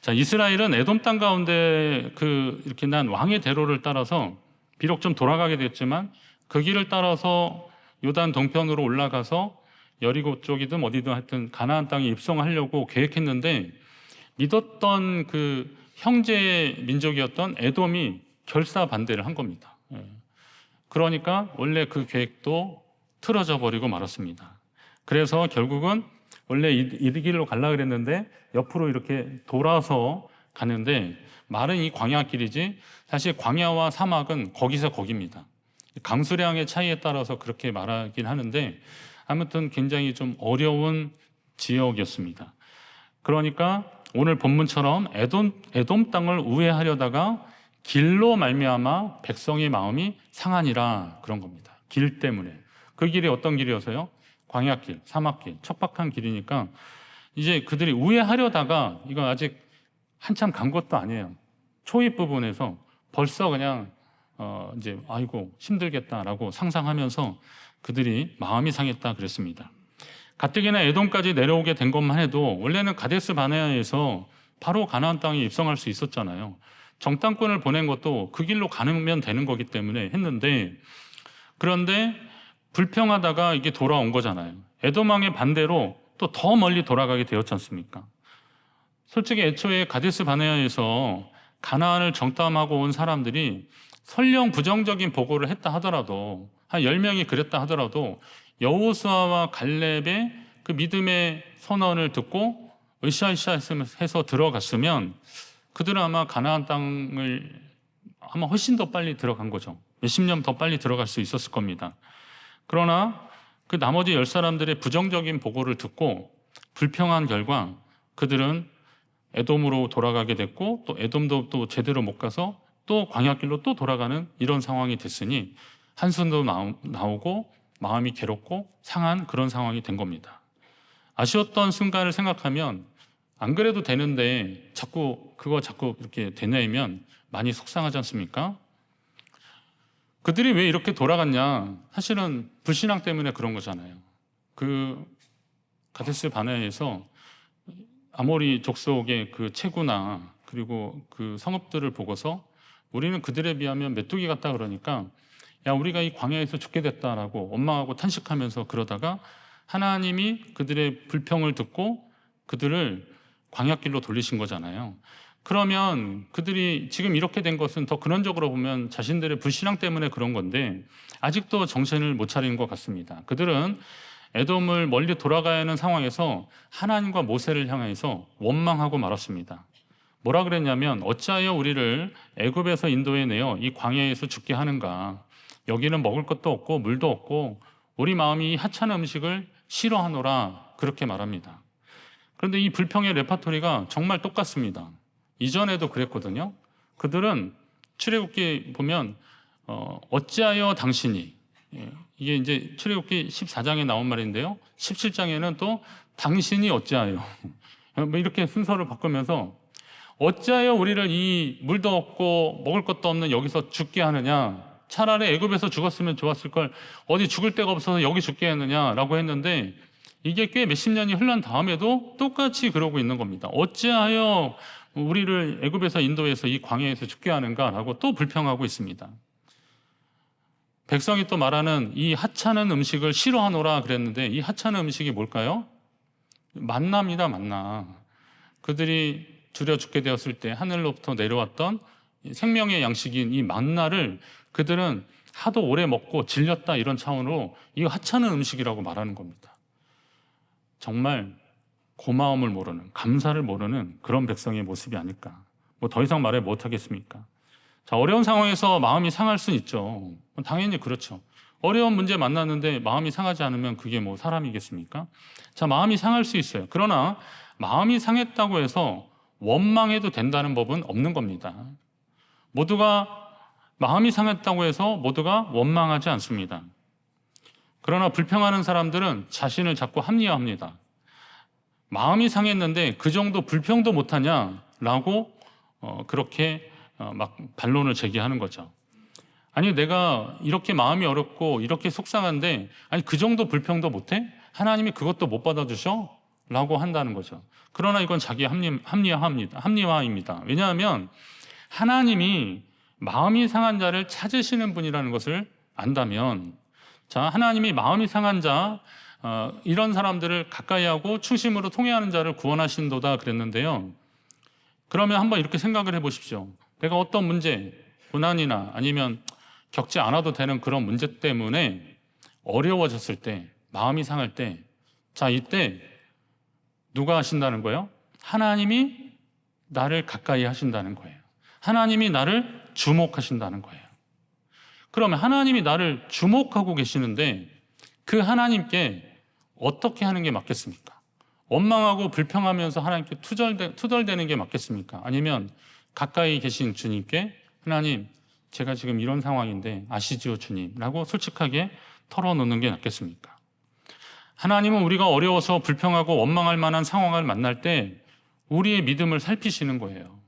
자, 이스라엘은 에돔 땅 가운데 이렇게 난 왕의 대로를 따라서 비록 좀 돌아가게 됐지만 그 길을 따라서 요단 동편으로 올라가서 여리고 쪽이든 어디든 하여튼 가나안 땅에 입성하려고 계획했는데 믿었던 그 형제 민족이었던 에돔이 결사 반대를 한 겁니다. 그러니까 원래 그 계획도 틀어져 버리고 말았습니다. 그래서 결국은 원래 이 길로 가려고 그랬는데 옆으로 이렇게 돌아서 가는데 말은 이 광야길이지 사실 광야와 사막은 거기서 거기입니다. 강수량의 차이에 따라서 그렇게 말하긴 하는데 아무튼 굉장히 좀 어려운 지역이었습니다. 그러니까 오늘 본문처럼 에돔 땅을 우회하려다가 길로 말미암아 백성의 마음이 상하니라 그런 겁니다. 길 때문에. 그 길이 어떤 길이어서요? 광야길, 사막길, 척박한 길이니까 이제 그들이 우회하려다가 이거 아직 한참 간 것도 아니에요. 초입 부분에서 벌써 그냥 이제 아이고 힘들겠다라고 상상하면서 그들이 마음이 상했다 그랬습니다. 가뜩이나 에돔까지 내려오게 된 것만 해도 원래는 가데스 바네아에서 바로 가나안 땅에 입성할 수 있었잖아요. 정탐꾼을 보낸 것도 그 길로 가면 되는 거기 때문에 했는데 그런데 불평하다가 이게 돌아온 거잖아요. 에돔 왕의 반대로 또 더 멀리 돌아가게 되었지 않습니까? 솔직히 애초에 가데스 바네아에서 가나안을 정탐하고 온 사람들이 설령 부정적인 보고를 했다 하더라도 한 10명이 그랬다 하더라도 여호수아와 갈렙의 그 믿음의 선언을 듣고 으쌰으쌰 해서 들어갔으면 그들은 아마 가나안 땅을 아마 훨씬 더 빨리 들어간 거죠. 몇십 년 더 빨리 들어갈 수 있었을 겁니다. 그러나 그 나머지 10사람들의 부정적인 보고를 듣고 불평한 결과 그들은 에돔으로 돌아가게 됐고 또 에돔도 또 제대로 못 가서 또 광야길로 또 돌아가는 이런 상황이 됐으니 한숨도 나오고 마음이 괴롭고 상한 그런 상황이 된 겁니다. 아쉬웠던 순간을 생각하면 안 그래도 되는데 자꾸 이렇게 되뇌이면 많이 속상하지 않습니까? 그들이 왜 이렇게 돌아갔냐? 사실은 불신앙 때문에 그런 거잖아요. 그 가데스 바네아에서 아모리 족속의 그 체구나 그리고 그 성읍들을 보고서 우리는 그들에 비하면 메뚜기 같다 그러니까 야 우리가 이 광야에서 죽게 됐다라고 원망하고 탄식하면서 그러다가 하나님이 그들의 불평을 듣고 그들을 광야길로 돌리신 거잖아요. 그러면 그들이 지금 이렇게 된 것은 더 근원적으로 보면 자신들의 불신앙 때문에 그런 건데 아직도 정신을 못 차리는 것 같습니다. 그들은 에돔을 멀리 돌아가야 하는 상황에서 하나님과 모세를 향해서 원망하고 말았습니다. 뭐라 그랬냐면 어찌하여 우리를 애굽에서 인도해 내어 이 광야에서 죽게 하는가. 여기는 먹을 것도 없고 물도 없고 우리 마음이 이 하찮은 음식을 싫어하노라 그렇게 말합니다. 그런데 이 불평의 레파토리가 정말 똑같습니다. 이전에도 그랬거든요. 그들은 출애굽기 보면 어찌하여 당신이 이게 이제 출애굽기 14장에 나온 말인데요. 17장에는 또 당신이 어찌하여 뭐 이렇게 순서를 바꾸면서 어찌하여 우리를 이 물도 없고 먹을 것도 없는 여기서 죽게 하느냐. 차라리 애굽에서 죽었으면 좋았을 걸 어디 죽을 데가 없어서 여기 죽게 했느냐라고 했는데 이게 꽤 몇십 년이 흘러난 다음에도 똑같이 그러고 있는 겁니다. 어찌하여 우리를 애굽에서 인도해서 이 광야에서 죽게 하는가라고 또 불평하고 있습니다. 백성이 또 말하는 이 하찮은 음식을 싫어하노라 그랬는데 이 하찮은 음식이 뭘까요? 만나입니다. 만나. 그들이 줄여 죽게 되었을 때 하늘로부터 내려왔던 생명의 양식인 이 만나를 그들은 하도 오래 먹고 질렸다 이런 차원으로 이 하찮은 음식이라고 말하는 겁니다. 정말 고마움을 모르는, 감사를 모르는 그런 백성의 모습이 아닐까. 뭐 더 이상 말해 못하겠습니까? 자, 어려운 상황에서 마음이 상할 수는 있죠. 당연히 그렇죠. 어려운 문제 만났는데 마음이 상하지 않으면 그게 뭐 사람이겠습니까? 자, 마음이 상할 수 있어요. 그러나 마음이 상했다고 해서 원망해도 된다는 법은 없는 겁니다. 모두가 마음이 상했다고 해서 모두가 원망하지 않습니다. 그러나 불평하는 사람들은 자신을 자꾸 합리화합니다. 마음이 상했는데 그 정도 불평도 못하냐라고 그렇게 막 반론을 제기하는 거죠. 아니 내가 이렇게 마음이 어렵고 이렇게 속상한데 아니 그 정도 불평도 못해? 하나님이 그것도 못 받아주셔? 라고 한다는 거죠. 그러나 이건 자기 합리화입니다. 왜냐하면 하나님이 마음이 상한 자를 찾으시는 분이라는 것을 안다면, 자, 하나님이 마음이 상한 자, 이런 사람들을 가까이 하고 충심으로 통회하는 자를 구원하신도다 그랬는데요. 그러면 한번 이렇게 생각을 해보십시오. 내가 어떤 문제, 고난이나 아니면 겪지 않아도 되는 그런 문제 때문에 어려워졌을 때, 마음이 상할 때, 자, 이때 누가 하신다는 거예요? 하나님이 나를 가까이 하신다는 거예요. 하나님이 나를 주목하신다는 거예요. 그러면 하나님이 나를 주목하고 계시는데 그 하나님께 어떻게 하는 게 맞겠습니까? 원망하고 불평하면서 하나님께 투덜대는 게 맞겠습니까? 아니면 가까이 계신 주님께 하나님, 제가 지금 이런 상황인데 아시지요 주님? 라고 솔직하게 털어놓는 게 낫겠습니까? 하나님은 우리가 어려워서 불평하고 원망할 만한 상황을 만날 때 우리의 믿음을 살피시는 거예요.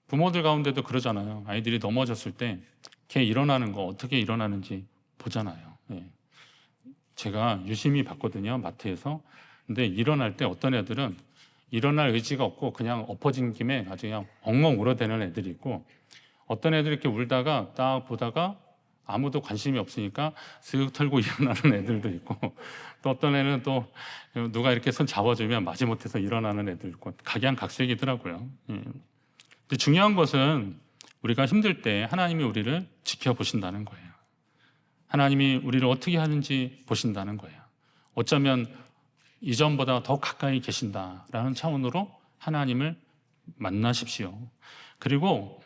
부모들 가운데도 그러잖아요. 아이들이 넘어졌을 때 걔 일어나는 거 어떻게 일어나는지 보잖아요. 예. 제가 유심히 봤거든요, 마트에서. 근데 일어날 때 어떤 애들은 일어날 의지가 없고 그냥 엎어진 김에 아주 그냥 엉엉 울어대는 애들이 있고, 어떤 애들이 이렇게 울다가 딱 보다가 아무도 관심이 없으니까 쓱 털고 일어나는 애들도 있고, 또 어떤 애는 또 누가 이렇게 손 잡아주면 마지못해서 일어나는 애들 있고, 각양각색이더라고요. 예. 근데 중요한 것은 우리가 힘들 때 하나님이 우리를 지켜보신다는 거예요. 하나님이 우리를 어떻게 하는지 보신다는 거예요. 어쩌면 이전보다 더 가까이 계신다라는 차원으로 하나님을 만나십시오. 그리고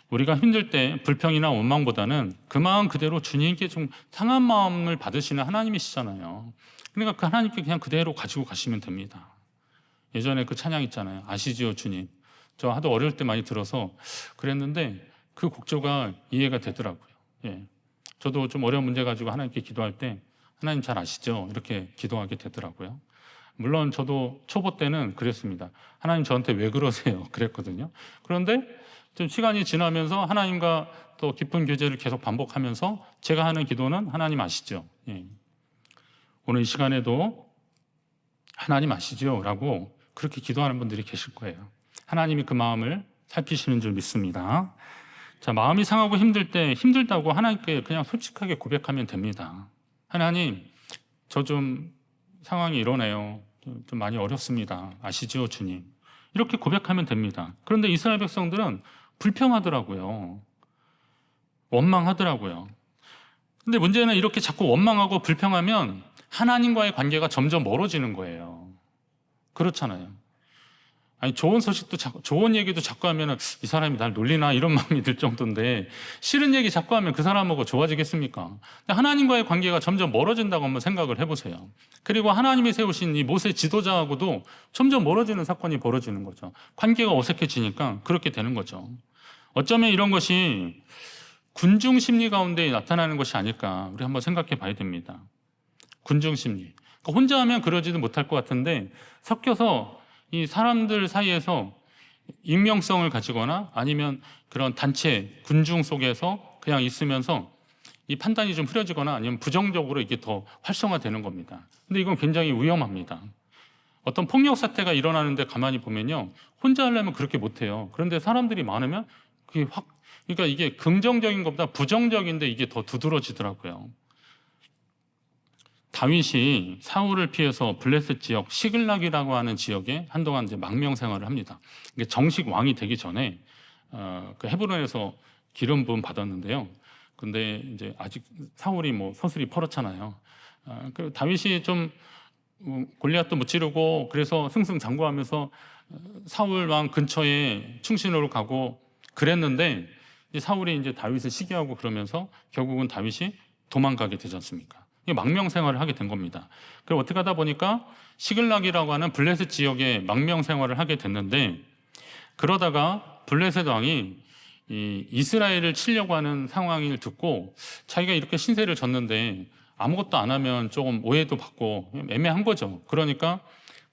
우리가 힘들 때 불평이나 원망보다는 그 마음 그대로 주님께 좀 상한 마음을 받으시는 하나님이시잖아요. 그러니까 그 하나님께 그냥 그대로 가지고 가시면 됩니다. 예전에 그 찬양 있잖아요. 아시지요 주님? 저 하도 어릴 때 많이 들어서 그랬는데 그 곡조가 이해가 되더라고요. 예. 저도 좀 어려운 문제 가지고 하나님께 기도할 때 하나님 잘 아시죠? 이렇게 기도하게 되더라고요. 물론 저도 초보 때는 그랬습니다. 하나님 저한테 왜 그러세요? 그랬거든요. 그런데 좀 시간이 지나면서 하나님과 또 깊은 교제를 계속 반복하면서 제가 하는 기도는 하나님 아시죠? 예. 오늘 이 시간에도 하나님 아시죠? 라고 그렇게 기도하는 분들이 계실 거예요. 하나님이 그 마음을 살피시는 줄 믿습니다. 자, 마음이 상하고 힘들 때 힘들다고 하나님께 그냥 솔직하게 고백하면 됩니다. 하나님, 저 좀 상황이 이러네요. 좀 많이 어렵습니다. 아시죠, 주님? 이렇게 고백하면 됩니다. 그런데 이스라엘 백성들은 불평하더라고요. 원망하더라고요. 근데 문제는 이렇게 자꾸 원망하고 불평하면 하나님과의 관계가 점점 멀어지는 거예요. 그렇잖아요. 아니, 좋은 소식도 좋은 얘기도 자꾸 하면은 이 사람이 날 놀리나 이런 마음이 들 정도인데, 싫은 얘기 자꾸 하면 그 사람하고 좋아지겠습니까? 하나님과의 관계가 점점 멀어진다고 한번 생각을 해보세요. 그리고 하나님이 세우신 이 모세 지도자하고도 점점 멀어지는 사건이 벌어지는 거죠. 관계가 어색해지니까 그렇게 되는 거죠. 어쩌면 이런 것이 군중 심리 가운데 나타나는 것이 아닐까, 우리 한번 생각해 봐야 됩니다. 군중 심리. 그러니까 혼자 하면 그러지도 못할 것 같은데 섞여서 이 사람들 사이에서 익명성을 가지거나 아니면 그런 단체, 군중 속에서 그냥 있으면서 이 판단이 좀 흐려지거나 아니면 부정적으로 이게 더 활성화되는 겁니다. 근데 이건 굉장히 위험합니다. 어떤 폭력 사태가 일어나는데 가만히 보면요, 혼자 하려면 그렇게 못해요. 그런데 사람들이 많으면 그게 그러니까 이게 긍정적인 것보다 부정적인데 이게 더 두드러지더라고요. 다윗이 사울을 피해서 블레셋 지역 시글락이라고 하는 지역에 한동안 이제 망명 생활을 합니다. 이게 정식 왕이 되기 전에 그 헤브론에서 기름 부음 받았는데요. 근데 이제 아직 사울이 뭐 서슬이 퍼렇잖아요. 그 다윗이 좀 골리앗도 무찌르고 그래서 승승장구하면서 사울 왕 근처에 충신으로 가고 그랬는데, 이제 사울이 이제 다윗을 시기하고 그러면서 결국은 다윗이 도망가게 되지 않습니까? 망명 생활을 하게 된 겁니다. 그리고 어떻게 하다 보니까 시글락이라고 하는 블레셋 지역에 망명 생활을 하게 됐는데, 그러다가 블레셋 왕이 이 이스라엘을 치려고 하는 상황을 듣고 자기가 이렇게 신세를 졌는데 아무것도 안 하면 조금 오해도 받고 애매한 거죠. 그러니까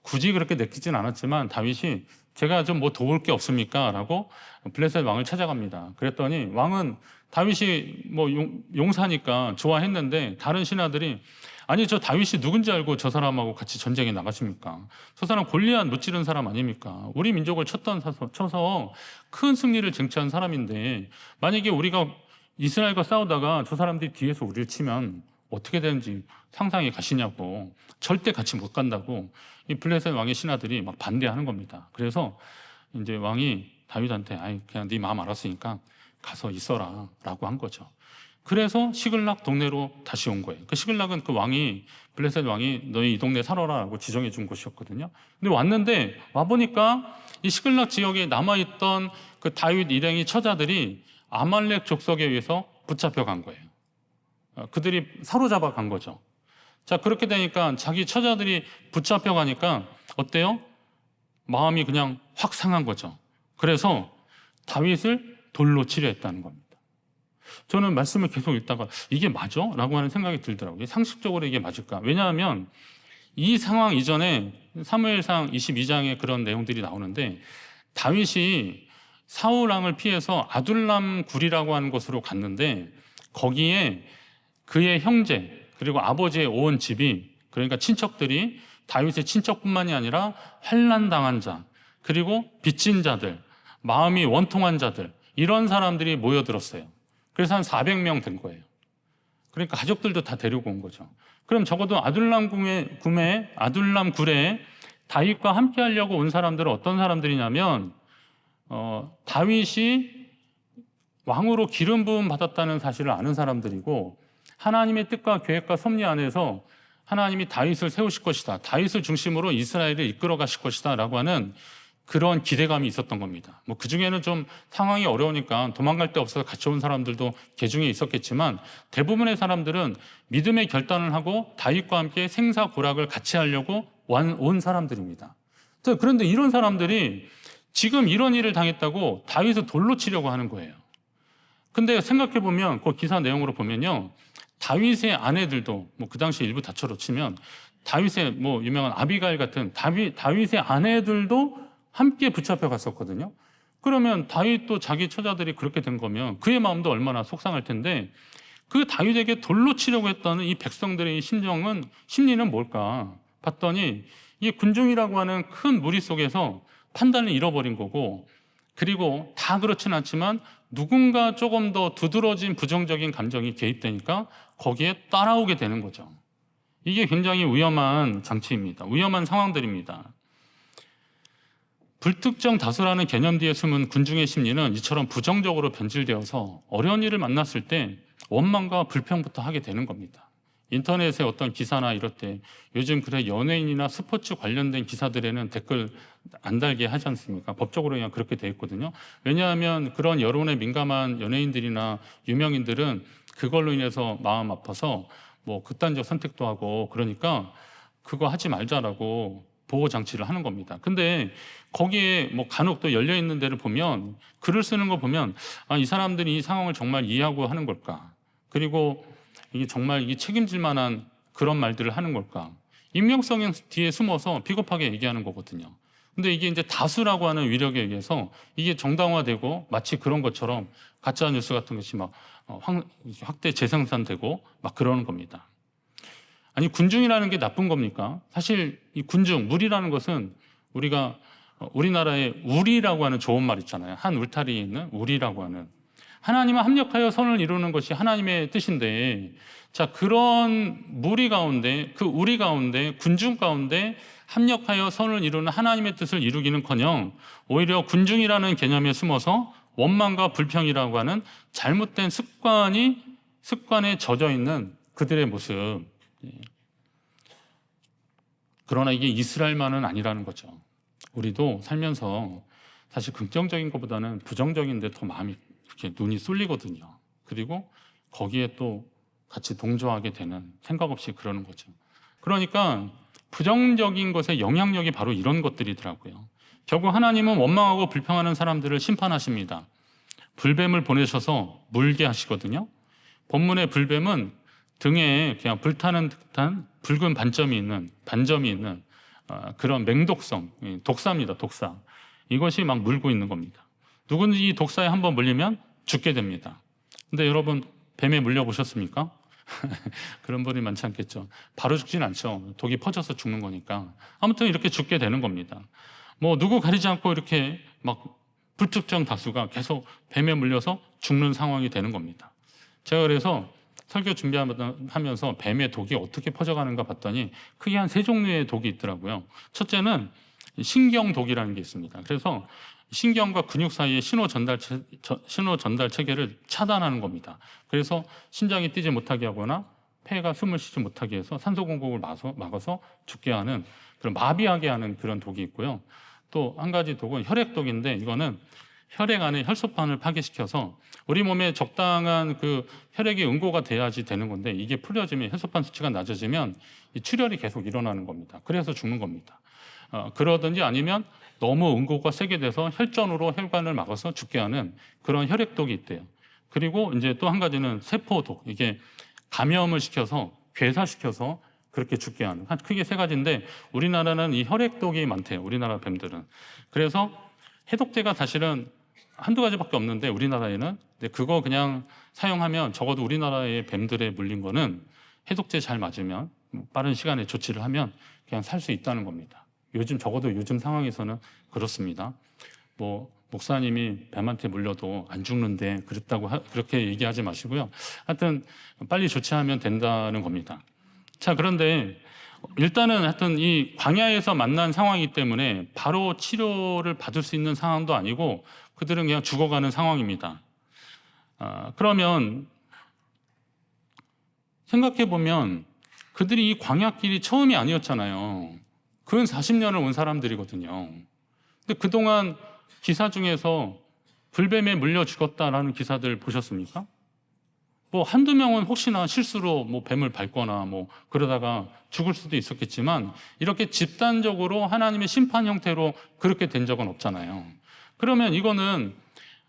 굳이 그렇게 내키진 않았지만 다윗이 제가 좀 뭐 도울 게 없습니까? 라고 블레셋 왕을 찾아갑니다. 그랬더니 왕은 다윗이 뭐 용사니까 좋아했는데 다른 신하들이 아니 저 다윗이 누군지 알고 저 사람하고 같이 전쟁에 나가십니까? 저 사람 골리앗 무찌른 사람 아닙니까? 우리 민족을 쳐서 큰 승리를 쟁취한 사람인데 만약에 우리가 이스라엘과 싸우다가 저 사람들이 뒤에서 우리를 치면 어떻게 되는지 상상이 가시냐고. 절대 같이 못 간다고 이 블레셋 왕의 신하들이 막 반대하는 겁니다. 그래서 이제 왕이 다윗한테 아이 그냥 네 마음 알았으니까 가서 있어라 라고 한 거죠. 그래서 시글락 동네로 다시 온 거예요. 그 시글락은 그 왕이 블레셋 왕이 너희 이 동네 살아라라고 지정해 준 곳이었거든요. 근데 왔는데 와보니까 이 시글락 지역에 남아있던 그 다윗 일행의 처자들이 아말렉 족속에 의해서 붙잡혀 간 거예요. 그들이 사로잡아 간 거죠. 자, 그렇게 되니까 자기 처자들이 붙잡혀 가니까 어때요? 마음이 그냥 확 상한 거죠. 그래서 다윗을 돌로 치려 했다는 겁니다. 저는 말씀을 계속 읽다가 이게 맞아? 라고 하는 생각이 들더라고요. 상식적으로 이게 맞을까? 왜냐하면 이 상황 이전에 사무엘상 22장에 그런 내용들이 나오는데 다윗이 사울 왕을 피해서 아둘람 굴이라고 하는 곳으로 갔는데 거기에 그의 형제 그리고 아버지의 온 집이 그러니까 친척들이 다윗의 친척뿐만이 아니라 환난당한 자 그리고 빚진 자들 마음이 원통한 자들 이런 사람들이 모여들었어요. 그래서 한 400명 된 거예요. 그러니까 가족들도 다 데리고 온 거죠. 그럼 적어도 아둘람 굴에 다윗과 함께 하려고 온 사람들은 어떤 사람들이냐면 다윗이 왕으로 기름 부음 받았다는 사실을 아는 사람들이고 하나님의 뜻과 계획과 섭리 안에서 하나님이 다윗을 세우실 것이다. 다윗을 중심으로 이스라엘을 이끌어 가실 것이다 라고 하는 그런 기대감이 있었던 겁니다. 뭐 그중에는 좀 상황이 어려우니까 도망갈 데 없어서 같이 온 사람들도 개중에 있었겠지만 대부분의 사람들은 믿음의 결단을 하고 다윗과 함께 생사고락을 같이 하려고 온 사람들입니다. 그런데 이런 사람들이 지금 이런 일을 당했다고 다윗을 돌로 치려고 하는 거예요. 근데 생각해 보면 그 기사 내용으로 보면요. 다윗의 아내들도 뭐 그 당시 일부 다처로 치면 다윗의 뭐 유명한 아비가일 같은 다윗의 아내들도 함께 붙잡혀 갔었거든요. 그러면 다윗도 자기 처자들이 그렇게 된 거면 그의 마음도 얼마나 속상할 텐데 그 다윗에게 돌로 치려고 했다는 이 백성들의 심리는 뭘까? 봤더니 이 군중이라고 하는 큰 무리 속에서 판단을 잃어버린 거고 그리고 다 그렇진 않지만 누군가 조금 더 두드러진 부정적인 감정이 개입되니까 거기에 따라오게 되는 거죠. 이게 굉장히 위험한 장치입니다. 위험한 상황들입니다. 불특정 다수라는 개념 뒤에 숨은 군중의 심리는 이처럼 부정적으로 변질되어서 어려운 일을 만났을 때 원망과 불평부터 하게 되는 겁니다. 인터넷에 어떤 기사나 이럴 때 요즘 그래 연예인이나 스포츠 관련된 기사들에는 댓글 안 달게 하지 않습니까? 법적으로 그냥 그렇게 돼 있거든요. 왜냐하면 그런 여론에 민감한 연예인들이나 유명인들은 그걸로 인해서 마음 아파서 뭐 극단적 선택도 하고 그러니까 그거 하지 말자라고 보호 장치를 하는 겁니다. 근데 거기에 뭐 간혹 또 열려 있는 데를 보면 글을 쓰는 거 보면 이 사람들이 이 상황을 정말 이해하고 하는 걸까? 그리고 이게 정말 이게 책임질 만한 그런 말들을 하는 걸까? 익명성 뒤에 숨어서 비겁하게 얘기하는 거거든요. 근데 이게 이제 다수라고 하는 위력에 의해서 이게 정당화되고 마치 그런 것처럼 가짜 뉴스 같은 것이 막 확대 재생산되고 막 그러는 겁니다. 아니 군중이라는 게 나쁜 겁니까? 사실 이 군중, 무리라는 것은 우리가 우리나라에 우리라고 하는 좋은 말 있잖아요. 한 울타리에 있는 우리라고 하는 하나님과 합력하여 선을 이루는 것이 하나님의 뜻인데 자 그런 무리 가운데 그 우리 가운데 군중 가운데 합력하여 선을 이루는 하나님의 뜻을 이루기는커녕 오히려 군중이라는 개념에 숨어서 원망과 불평이라고 하는 잘못된 습관에 젖어 있는 그들의 모습. 그러나 이게 이스라엘만은 아니라는 거죠. 우리도 살면서 사실 긍정적인 것보다는 부정적인 데 더 마음이 이렇게 눈이 쏠리거든요. 그리고 거기에 또 같이 동조하게 되는 생각 없이 그러는 거죠. 그러니까 부정적인 것의 영향력이 바로 이런 것들이더라고요. 결국 하나님은 원망하고 불평하는 사람들을 심판하십니다. 불뱀을 보내셔서 물게 하시거든요. 본문의 불뱀은 등에 그냥 불타는 듯한 붉은 반점이 있는 그런 맹독성, 독사입니다. 독사. 이것이 막 물고 있는 겁니다. 누군지 이 독사에 한번 물리면 죽게 됩니다. 근데 여러분 뱀에 물려보셨습니까? 그런 분이 많지 않겠죠. 바로 죽진 않죠. 독이 퍼져서 죽는 거니까. 아무튼 이렇게 죽게 되는 겁니다. 뭐 누구 가리지 않고 이렇게 막 불특정 다수가 계속 뱀에 물려서 죽는 상황이 되는 겁니다. 제가 그래서 설교 준비하면서 뱀의 독이 어떻게 퍼져가는가 봤더니 크게 한 3종류의 독이 있더라고요. 첫째는 신경독이라는 게 있습니다. 그래서 신경과 근육 사이의 신호 전달 체계를 차단하는 겁니다. 그래서 심장이 뛰지 못하게 하거나 폐가 숨을 쉬지 못하게 해서 산소 공급을 막아서 죽게 하는, 그런 마비하게 하는 그런 독이 있고요. 또 한 가지 독은 혈액독인데, 이거는 혈액 안에 혈소판을 파괴시켜서 우리 몸에 적당한 그 혈액이 응고가 돼야지 되는 건데, 이게 풀려지면, 혈소판 수치가 낮아지면 이 출혈이 계속 일어나는 겁니다. 그래서 죽는 겁니다. 그러든지 아니면 너무 응고가 세게 돼서 혈전으로 혈관을 막아서 죽게 하는 그런 혈액독이 있대요. 그리고 이제 또 한 가지는 세포독, 이게 감염을 시켜서, 괴사시켜서 그렇게 죽게 하는, 한 크게 3가지인데 우리나라는 이 혈액독이 많대요. 우리나라 뱀들은. 그래서 해독제가 사실은 한두 가지밖에 없는데 우리나라에는, 근데 그거 그냥 사용하면 적어도 우리나라의 뱀들에 물린 거는 해독제 잘 맞으면 빠른 시간에 조치를 하면 그냥 살 수 있다는 겁니다. 적어도 요즘 상황에서는 그렇습니다. 뭐 목사님이 뱀한테 물려도 안 죽는데 그렇게 얘기하지 마시고요. 하여튼 빨리 조치하면 된다는 겁니다. 자, 그런데 일단은 하여튼 이 광야에서 만난 상황이기 때문에 바로 치료를 받을 수 있는 상황도 아니고 그들은 그냥 죽어가는 상황입니다. 그러면 생각해 보면 그들이 이 광야길이 처음이 아니었잖아요. 근 40년을 온 사람들이거든요. 근데 그동안 기사 중에서 불뱀에 물려 죽었다라는 기사들 보셨습니까? 뭐 한두 명은 혹시나 실수로 뭐 뱀을 밟거나 뭐 그러다가 죽을 수도 있었겠지만, 이렇게 집단적으로 하나님의 심판 형태로 그렇게 된 적은 없잖아요. 그러면 이거는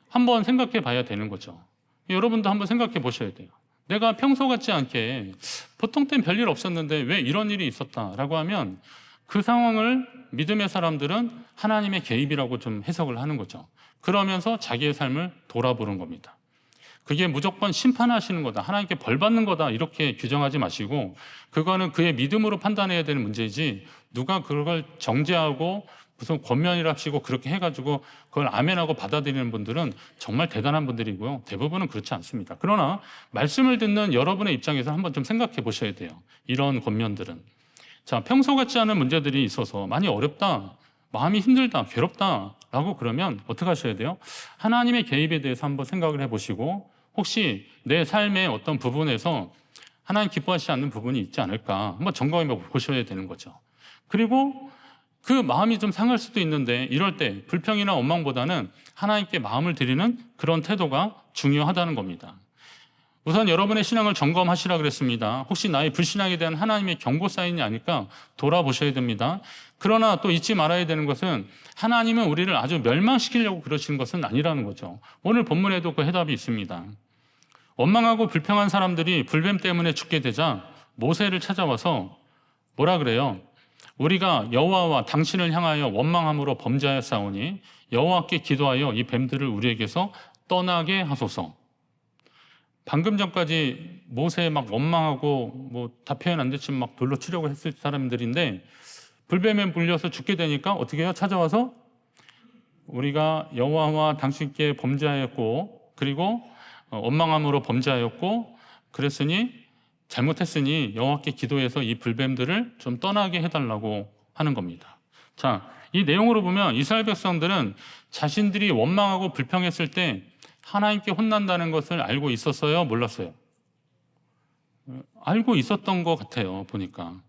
한번 생각해 봐야 되는 거죠. 여러분도 한번 생각해 보셔야 돼요. 내가 평소 같지 않게 보통 땐 별일 없었는데 왜 이런 일이 있었다라고 하면, 그 상황을 믿음의 사람들은 하나님의 개입이라고 좀 해석을 하는 거죠. 그러면서 자기의 삶을 돌아보는 겁니다. 그게 무조건 심판하시는 거다, 하나님께 벌 받는 거다, 이렇게 규정하지 마시고, 그거는 그의 믿음으로 판단해야 되는 문제이지, 누가 그걸 정죄하고 무슨 권면이랍시고 그렇게 해가지고 그걸 아멘하고 받아들이는 분들은 정말 대단한 분들이고요. 대부분은 그렇지 않습니다. 그러나 말씀을 듣는 여러분의 입장에서 한번 좀 생각해 보셔야 돼요. 이런 권면들은. 자, 평소 같지 않은 문제들이 있어서 많이 어렵다, 마음이 힘들다, 괴롭다 라고 그러면 어떻게 하셔야 돼요? 하나님의 개입에 대해서 한번 생각을 해보시고, 혹시 내 삶의 어떤 부분에서 하나님 기뻐하시지 않는 부분이 있지 않을까 한번 점검해 보셔야 되는 거죠. 그리고 그 마음이 좀 상할 수도 있는데, 이럴 때 불평이나 원망보다는 하나님께 마음을 드리는 그런 태도가 중요하다는 겁니다. 우선 여러분의 신앙을 점검하시라 그랬습니다. 혹시 나의 불신앙에 대한 하나님의 경고 사인이 아닐까 돌아보셔야 됩니다. 그러나 또 잊지 말아야 되는 것은, 하나님은 우리를 아주 멸망시키려고 그러시는 것은 아니라는 거죠. 오늘 본문에도 그 해답이 있습니다. 원망하고 불평한 사람들이 불뱀 때문에 죽게 되자 모세를 찾아와서 뭐라 그래요? 우리가 여호와와 당신을 향하여 원망함으로 범죄하였사오니 여호와께 기도하여 이 뱀들을 우리에게서 떠나게 하소서. 방금 전까지 모세 막 원망하고 뭐 다 표현 안 됐지만 막 돌로 치려고 했을 사람들인데, 불뱀에 물려서 죽게 되니까 어떻게 해요? 찾아와서 우리가 여호와와 당신께 범죄하였고, 그리고 원망함으로 범죄하였고, 그랬으니 잘못했으니 여호와께 기도해서 이 불뱀들을 좀 떠나게 해달라고 하는 겁니다. 자, 이 내용으로 보면 이스라엘 백성들은 자신들이 원망하고 불평했을 때 하나님께 혼난다는 것을 알고 있었어요? 몰랐어요? 알고 있었던 것 같아요, 보니까.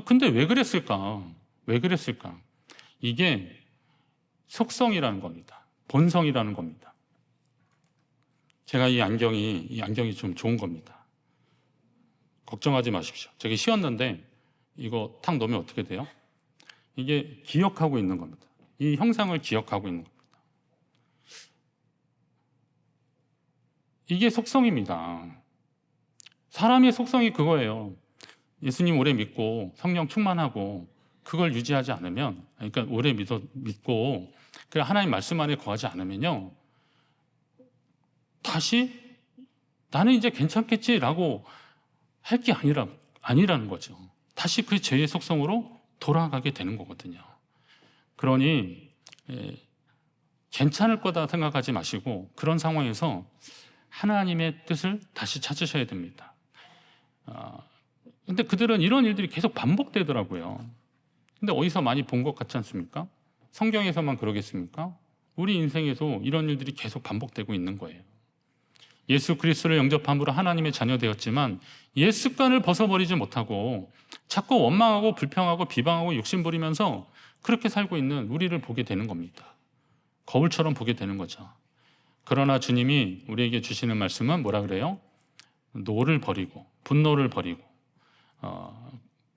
근데 왜 그랬을까? 왜 그랬을까? 이게 속성이라는 겁니다. 본성이라는 겁니다. 제가 이 안경이 좀 좋은 겁니다. 걱정하지 마십시오. 저게 씌웠는데 이거 탁 놓으면 어떻게 돼요? 이게 기억하고 있는 겁니다. 이 형상을 기억하고 있는 겁니다. 이게 속성입니다. 사람의 속성이 그거예요. 예수님 오래 믿고 성령 충만하고 그걸 유지하지 않으면, 그러니까 오래 믿고 하나님 말씀 안에 거하지 않으면요, 다시 나는 이제 괜찮겠지라고 할 게 아니라는 거죠. 다시 그 죄의 속성으로 돌아가게 되는 거거든요. 그러니 괜찮을 거다 생각하지 마시고 그런 상황에서 하나님의 뜻을 다시 찾으셔야 됩니다. 근데 그들은 이런 일들이 계속 반복되더라고요. 근데 어디서 많이 본 것 같지 않습니까? 성경에서만 그러겠습니까? 우리 인생에서 이런 일들이 계속 반복되고 있는 거예요. 예수 그리스도를 영접함으로 하나님의 자녀 되었지만 옛 습관을 벗어버리지 못하고 자꾸 원망하고 불평하고 비방하고 욕심부리면서 그렇게 살고 있는 우리를 보게 되는 겁니다. 거울처럼 보게 되는 거죠. 그러나 주님이 우리에게 주시는 말씀은 뭐라 그래요? 노를 버리고 분노를 버리고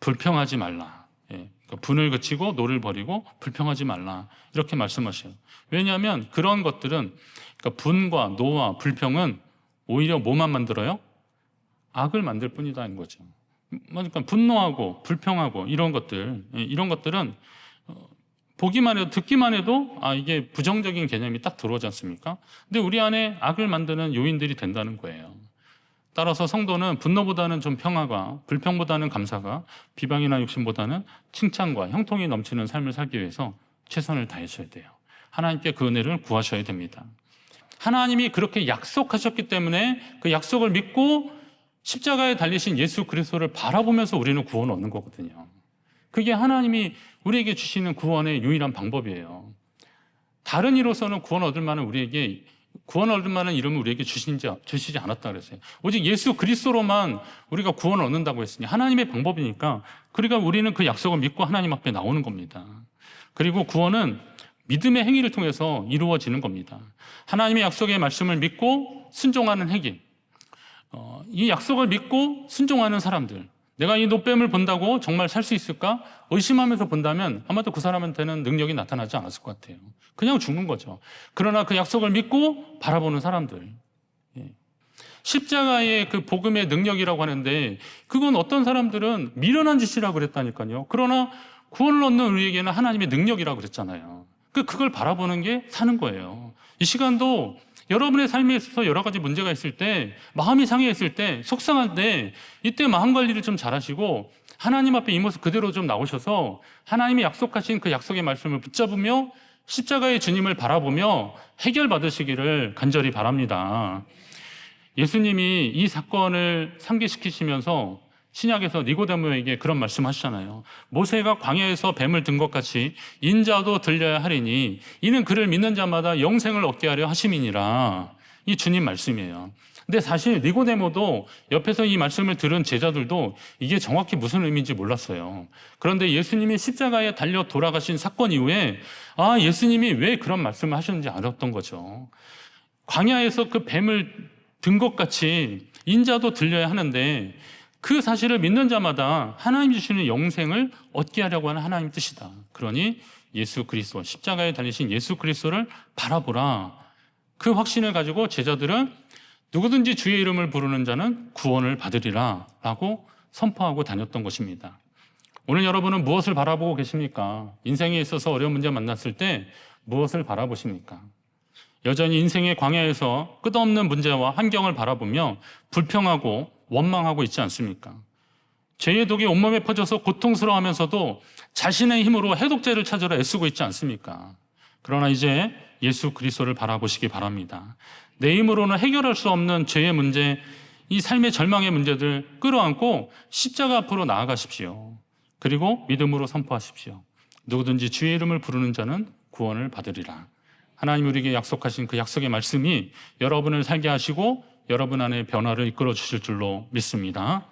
불평하지 말라. 분을 그치고 노를 버리고 불평하지 말라. 이렇게 말씀하셔요. 왜냐하면 그런 것들은 그러니까 분과 노와 불평은 오히려 뭐만 만들어요? 악을 만들 뿐이다는 거죠. 그러니까 분노하고 불평하고 이런 것들은 보기만 해도 듣기만 해도 이게 부정적인 개념이 딱 들어오지 않습니까? 근데 우리 안에 악을 만드는 요인들이 된다는 거예요. 따라서 성도는 분노보다는 좀 평화가, 불평보다는 감사가, 비방이나 욕심보다는 칭찬과 형통이 넘치는 삶을 살기 위해서 최선을 다하셔야 돼요. 하나님께 그 은혜를 구하셔야 됩니다. 하나님이 그렇게 약속하셨기 때문에 그 약속을 믿고 십자가에 달리신 예수 그리스도를 바라보면서 우리는 구원을 얻는 거거든요. 그게 하나님이 우리에게 주시는 구원의 유일한 방법이에요. 다른 이로서는 구원을 얻을 만한 이름을 우리에게 주시지 않았다 그랬어요. 오직 예수 그리스도로만 우리가 구원을 얻는다고 했으니 하나님의 방법이니까 그러니까 우리는 그 약속을 믿고 하나님 앞에 나오는 겁니다. 그리고 구원은 믿음의 행위를 통해서 이루어지는 겁니다. 하나님의 약속의 말씀을 믿고 순종하는 행위, 이 약속을 믿고 순종하는 사람들, 내가 이 노뱀을 본다고 정말 살 수 있을까? 의심하면서 본다면 아마도 그 사람한테는 능력이 나타나지 않았을 것 같아요. 그냥 죽는 거죠. 그러나 그 약속을 믿고 바라보는 사람들, 십자가의 그 복음의 능력이라고 하는데 그건 어떤 사람들은 미련한 짓이라고 그랬다니까요. 그러나 구원을 얻는 우리에게는 하나님의 능력이라고 그랬잖아요. 그걸 바라보는 게 사는 거예요. 이 시간도 여러분의 삶에 있어서 여러 가지 문제가 있을 때, 마음이 상해있을 때, 속상할 때, 이때 마음 관리를 좀 잘하시고 하나님 앞에 이 모습 그대로 좀 나오셔서 하나님이 약속하신 그 약속의 말씀을 붙잡으며 십자가의 주님을 바라보며 해결받으시기를 간절히 바랍니다. 예수님이 이 사건을 상기시키시면서 신약에서 니고데모에게 그런 말씀하시잖아요. 모세가 광야에서 뱀을 든 것 같이 인자도 들려야 하리니 이는 그를 믿는 자마다 영생을 얻게 하려 하심이니라. 이 주님 말씀이에요. 근데 사실 니고데모도 옆에서 이 말씀을 들은 제자들도 이게 정확히 무슨 의미인지 몰랐어요. 그런데 예수님이 십자가에 달려 돌아가신 사건 이후에 예수님이 왜 그런 말씀을 하셨는지 알았던 거죠. 광야에서 그 뱀을 든 것 같이 인자도 들려야 하는데 그 사실을 믿는 자마다 하나님 주시는 영생을 얻게 하려고 하는 하나님 뜻이다. 그러니 예수 그리스도, 십자가에 달리신 예수 그리스도를 바라보라. 그 확신을 가지고 제자들은 누구든지 주의 이름을 부르는 자는 구원을 받으리라 라고 선포하고 다녔던 것입니다. 오늘 여러분은 무엇을 바라보고 계십니까? 인생에 있어서 어려운 문제 만났을 때 무엇을 바라보십니까? 여전히 인생의 광야에서 끝없는 문제와 환경을 바라보며 불평하고 원망하고 있지 않습니까? 죄의 독이 온몸에 퍼져서 고통스러워하면서도 자신의 힘으로 해독제를 찾으러 애쓰고 있지 않습니까? 그러나 이제 예수 그리스도를 바라보시기 바랍니다. 내 힘으로는 해결할 수 없는 죄의 문제, 이 삶의 절망의 문제들 끌어안고 십자가 앞으로 나아가십시오. 그리고 믿음으로 선포하십시오. 누구든지 주의 이름을 부르는 자는 구원을 받으리라. 하나님 우리에게 약속하신 그 약속의 말씀이 여러분을 살게 하시고 여러분 안에 변화를 이끌어 주실 줄로 믿습니다.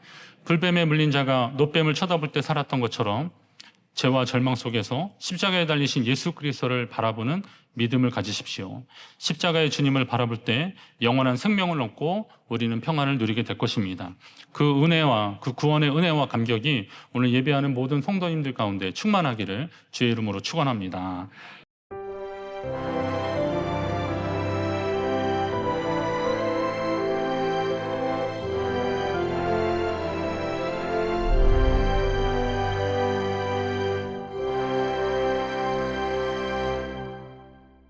불뱀에 물린 자가 노뱀을 쳐다볼 때 살았던 것처럼 죄와 절망 속에서 십자가에 달리신 예수 그리스도를 바라보는 믿음을 가지십시오. 십자가의 주님을 바라볼 때 영원한 생명을 얻고 우리는 평안을 누리게 될 것입니다. 그 은혜와 그 구원의 은혜와 감격이 오늘 예배하는 모든 성도님들 가운데 충만하기를 주의 이름으로 축원합니다.